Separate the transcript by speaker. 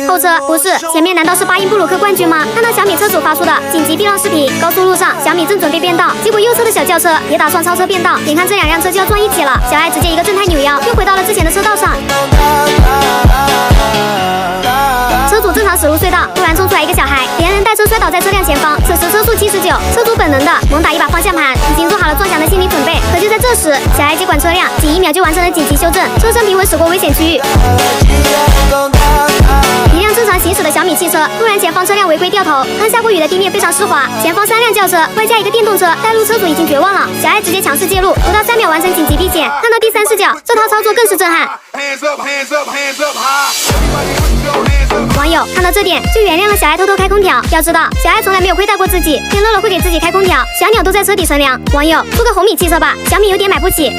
Speaker 1: 后车不是，前面难道是巴音布鲁克冠军吗？看到小米车主发出的紧急避让视频，高速路上小米正准备变道，结果右侧的小轿车也打算超车变道，眼看这两辆车就要撞一起了，小爱直接一个正太扭腰，又回到了之前的车道上。车主正常驶入隧道，突然冲出来一个小孩，连人带车摔倒在车辆前方。此时车速79，车主本能的猛打一把方向盘，已经做好了撞墙的心理准备。可就在这时，小爱接管车辆，仅1秒就完成了紧急修正，车身平稳驶过危险区域。一辆正常行驶的小米汽车，突然前方车辆违规掉头，刚下过雨的地面非常湿滑，前方3辆轿车外加一个电动车，带路车主已经绝望了。小爱直接强势介入，不到3秒完成紧急避险。看到第3视角，这套操作更是震撼。网友看到这点就原谅了小爱偷偷开空调，要知道小爱从来没有亏待过自己，天热了会给自己开空调，小鸟都在车底乘凉。网友租个红米汽车吧，小米有点买不起。